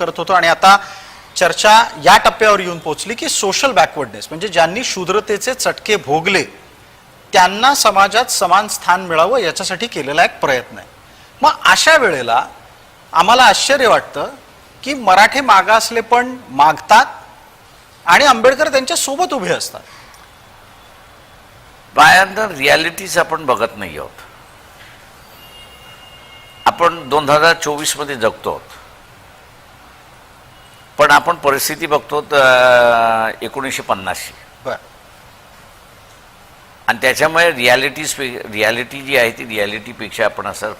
करत होतो आणि आता चर्चा या टप्प्यावर येऊन पोहोचली की सोशल बॅकवर्डनेस म्हणजे ज्यांनी शूद्रतेचे चटके भोगले त्यांना समाजात समान स्थान मिळावं याच्यासाठी केलेला एक प्रयत्न आहे। मग अशा वेळेला आम्हाला आश्चर्य वाटतं की मराठे मागासले पण मागतात आणि आंबेडकर त्यांच्या सोबत उभे असतात। बायांना रियालिटीज आपण बघत नाही आहोत। आपण 2024 मध्ये जगतो आहोत, पण आपण परिस्थिती बघतो 1950ची आणि त्याच्यामुळे रियालिटी जी आहे ती रियालिटीपेक्षा आपण असं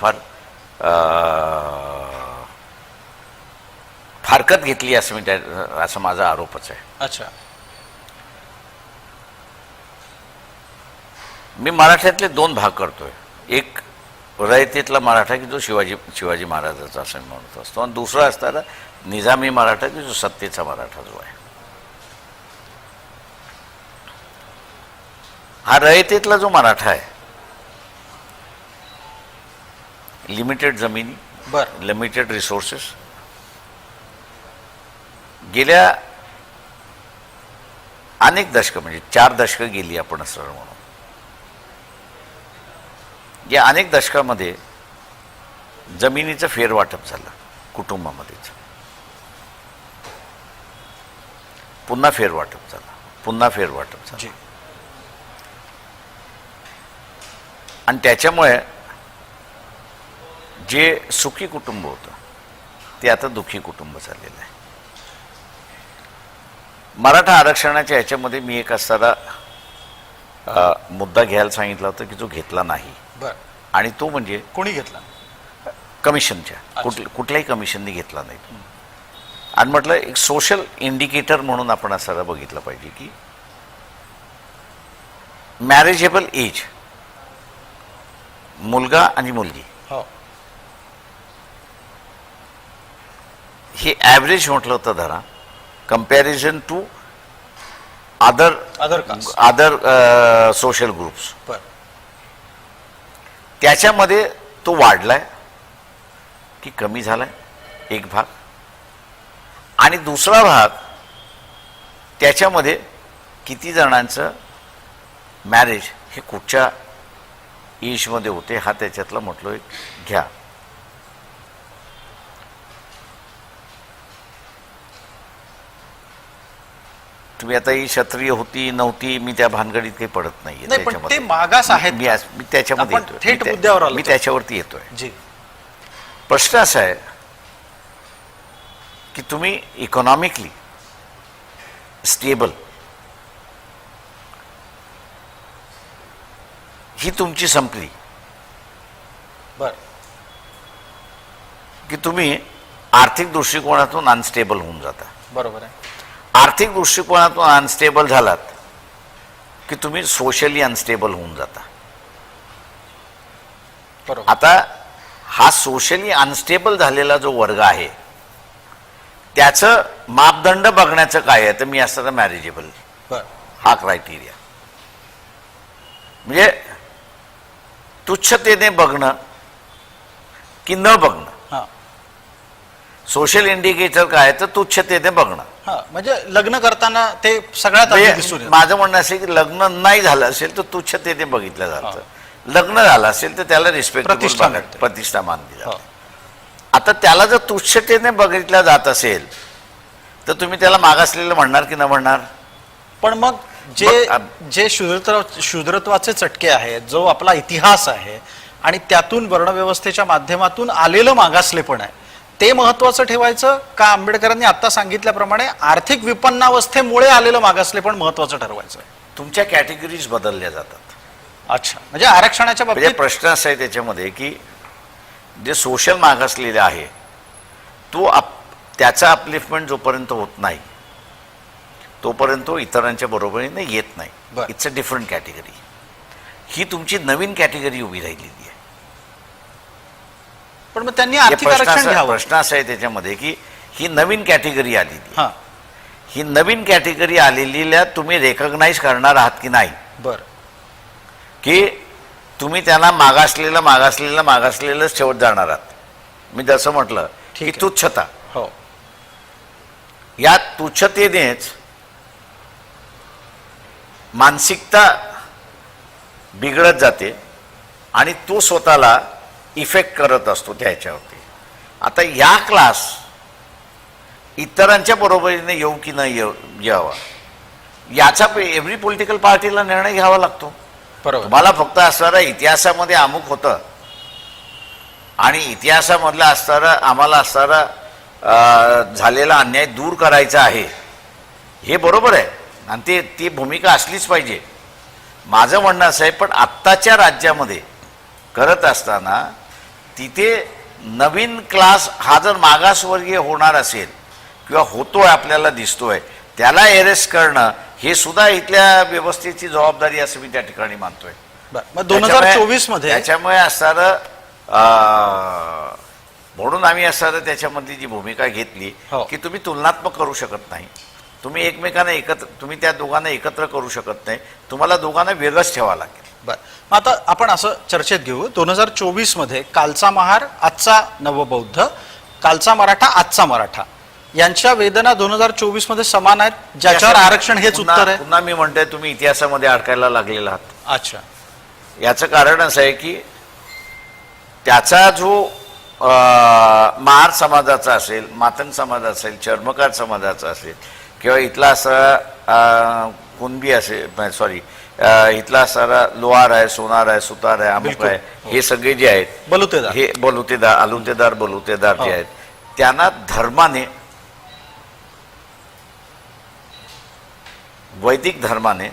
फारकत घेतली असं माझा आरोपच आहे। अच्छा, मी मराठ्यातले दोन भाग करतोय। एक रयतेतला मराठा की जो शिवाजी महाराजाचा असं म्हणत असतो, आणि दुसरा असताना निजामी मराठा की जो सत्तेचा मराठा जो आहे। हा रयतेतला जो मराठा आहे, लिमिटेड जमिनी, लिमिटेड रिसोर्सेस, गेल्या अनेक दशकं म्हणजे 4 दशकं गेली आपण असं म्हणू। या अनेक दशकामध्ये जमिनीचं फेरवाटप झालं कुटुंबामध्येच, पुन्हा फेरवाटप झालं, पुन्हा फेरवाटप झालं, आणि त्याच्यामुळे जे सुखी कुटुंब होतं ते आता दुःखी कुटुंब झालेलं आहे। मराठा आरक्षणाच्या ह्याच्यामध्ये मी एक असताना मुद्दा घ्यायला सांगितला होता की जो घेतला नाही, आणि तो म्हणजे कोणी घेतला? कमिशनच्या कुठल्याही कमिशनने घेतला नाही। आणि म्हटलं एक सोशल इंडिकेटर म्हणून आपण असं बघितलं पाहिजे की मॅरेजेबल एज, मुलगा आणि मुलगी हे ॲव्हरेज म्हटलं होतं धरा, comparison to other social groups, त्याच्यामध्ये तो वाढलाय की कमी झालाय एक भाग, आणि दुसरा भाग त्याच्यामध्ये किती जणांचं मॅरेज हे कुठच्या एजमध्ये होते हा त्याच्यातला म्हटलं एक घ्या। तुम्ही आता ही क्षत्रिय होती नव्हती मी त्या भानगडीत काही पडत नाहीये, त्याच्यामध्ये मागास आहेत मी त्याच्यामध्ये थेट मुद्द्यावर आलो, मी त्याच्यावरती येतोय जी। प्रश्न असा आहे की तुम्ही इकॉनॉमिकली स्टेबल ही तुमची संपली की तुम्ही आर्थिक दृष्टिकोनातून अनस्टेबल होऊन जाता। बरोबर आहे। आर्थिक दृष्टिकोनातून अनस्टेबल झालात की तुम्ही सोशली अनस्टेबल होऊन जाता। आता हा सोशली अनस्टेबल झालेला जो वर्ग आहे त्याचं मापदंड बघण्याचं काय आहे, तर मी असताना मॅरेजेबल हा क्रायटेरिया, म्हणजे तुच्छतेने बघणं की न बघणं। सोशल इंडिकेटर काय तर तुच्छतेने बघणं, म्हणजे लग्न करताना ते सगळ्यात आधी दिसून येतं। माझं म्हणणं असं की लग्न नाही झालं असेल तर तुच्छतेने बघितलं जातं, लग्न झालं असेल तर त्याला रिस्पेक्ट प्रतिष्ठा मानली जाते। आता त्याला जर तुच्छतेने बघितलं जात असेल तर तुम्ही त्याला मागासलेलं म्हणणार की न म्हणणार? पण मग जे शूद्रत्वाचे चटके आहेत, जो आपला इतिहास आहे आणि त्यातून वर्णव्यवस्थेच्या माध्यमातून आलेलं मागासलेपण आहे, ते महत्वाचं ठेवायचं का आंबेडकरांनी आता सांगितल्याप्रमाणे आर्थिक विपन्नावस्थेमुळे आलेलं मागासलेपण महत्वाचं ठरवायचं? तुमच्या कॅटेगरीज बदलल्या जातात। अच्छा, म्हणजे आरक्षणाच्या बाबतीत प्रश्न असा आहे त्याच्यामध्ये की जे सोशल मागासलेले आहे तो त्याचा अपलिफ्टमेंट जोपर्यंत होत नाही तोपर्यंत इतरांच्या बरोबरीने येत नाही। It's a different category. ही तुमची नवीन कॅटेगरी उभी राहिलेली आहे। पण मग त्यांनी आर्थिक आरक्षण घ्यावं। प्रश्न असा आहे त्याच्यामध्ये की ही नवीन कॅटेगरी आलेली, ही नवीन कॅटेगरी आलेलीला तुम्ही रेकॉग्नाइज करणार आहात की नाही? की तुम्ही त्यांना मागासलेलं शेवट जाणार आहात। मी जसं म्हटलं की तुच्छता, या तुच्छतेनेच मानसिकता बिघडत जाते आणि तो स्वतःला इफेक्ट करत असतो त्याच्यावरती. आता या क्लास इतरांच्या बरोबरीने येऊ की नाही यावा याचा एव्हरी पॉलिटिकल पार्टीला निर्णय घ्यावा लागतो. बरोबर. तुम्हाला फक्त असणारा इतिहासामध्ये अमुक होतं आणि इतिहासामधलं असणारं आम्हाला असणारा झालेला अन्याय दूर करायचा आहे हे बरोबर आहे आणि ती भूमिका असलीच पाहिजे. माझं म्हणणं असं आहे, पण आत्ताच्या राज्यामध्ये करत असताना तिथे नवीन क्लास हा जर मागासवर्गीय होणार असेल किंवा होतोय आपल्याला दिसतोय त्याला अरेस्ट करणं हे सुद्धा इथल्या व्यवस्थेची जबाबदारी असं मी त्या ठिकाणी मानतोय. मग 2024 मध्ये त्याच्यामुळे असणारं म्हणून आम्ही असणारं त्याच्यामधली जी भूमिका घेतली हो. की तुम्ही तुलनात्मक करू शकत नाही, तुम्ही एकमेकांना तुम्ही त्या दोघांना एकत्र करू शकत नाही, तुम्हाला दोघांना वेगळंच ठेवावं लागेल. बरं, मग आता आपण असं चर्चेत घेऊ 2024 मध्ये कालचा महार आजचा नवबौद्ध, कालचा मराठा आजचा मराठा यांच्या वेदना 2024 मध्ये समान आहेत, ज्याच्यावर आरक्षण हेच उत्तर आहे. पुन्हा मी म्हणतोय तुम्ही इतिहासामध्ये अडकायला लागलेला आहात. अच्छा, याचं कारण असं आहे की त्याचा जो महार समाजाचा असेल, मातंग समाज असेल, चर्मकार समाजाचा असेल किंवा इथला असा कुणबी असेल, सॉरी इथला सारा लोहार आहे, सोनार आहे, सुतार आहे, अमुक आहे, हे सगळे जे आहेत बलुतेदार, हे बलुतेदार जे आहेत त्यांना धर्माने, वैदिक धर्माने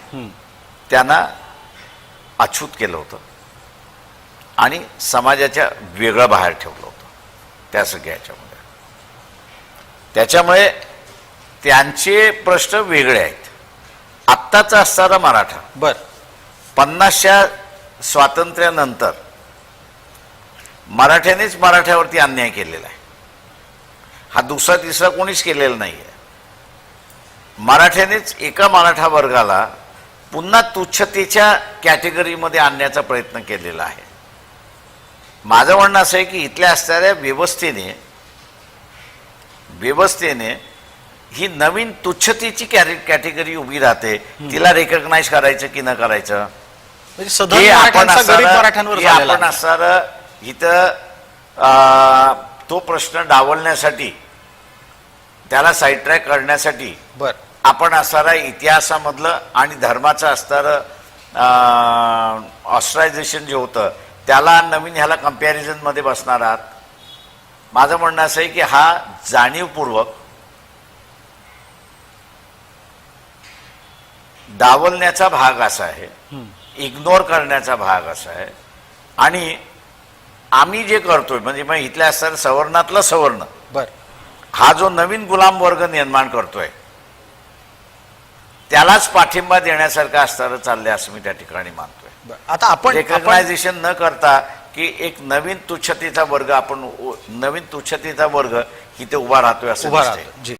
त्यांना अछूत केलं होतं आणि समाजाच्या वेगळं बाहेर ठेवलं होतं त्या सगळ्या ह्याच्यामध्ये. त्याच्यामुळे त्यांचे प्रश्न वेगळे आहेत. आत्ताचा असणारा मराठा बर 50च्या स्वातंत्र्यानंतर मराठ्यानेच मराठ्यावरती अन्याय केलेला आहे. हा दुसरा तिसरा कोणीच केलेला नाही आहे. मराठ्यानेच एका मराठा वर्गाला पुन्हा तुच्छतेच्या कॅटेगरीमध्ये आणण्याचा प्रयत्न केलेला आहे. माझं म्हणणं असं आहे की इथल्या असणाऱ्या व्यवस्थेने ही नवीन तुच्छतेची कॅटेगरी उभी राहते, तिला रेकग्नाइज करायचं की न करायचं म्हणजे सधन मराठ्यांचा गरीब मराठ्यांवर झालेला आपण आहे. असणारं इथं तो प्रश्न डावलण्यासाठी, त्याला साईड ट्रॅक करण्यासाठी बर आपण असणारा इतिहासामधलं आणि धर्माचं असणारं ऑस्ट्रायझेशन जे होतं त्याला नवीन ह्याला कम्पॅरिझनमध्ये बसणार आहात. माझं म्हणणं असं आहे की हा जाणीवपूर्वक डावलण्याचा भाग असा आहे, इग्नोर करण्याचा भाग असा आहे. आणि आम्ही जे करतोय म्हणजे मग इथल्या असणाऱ्या सवर्णातला सवर्ण बर हा जो नवीन गुलाम वर्ग निर्माण करतोय त्यालाच पाठिंबा देण्यासारखं असणारं चाललंय असं मी त्या ठिकाणी मानतोय. आता आपण रेकग्नायझेशन न करता की एक नवीन तुच्छतेचा वर्ग इथे उभा राहतोय असं उभा दिसतंय. राहतो जी.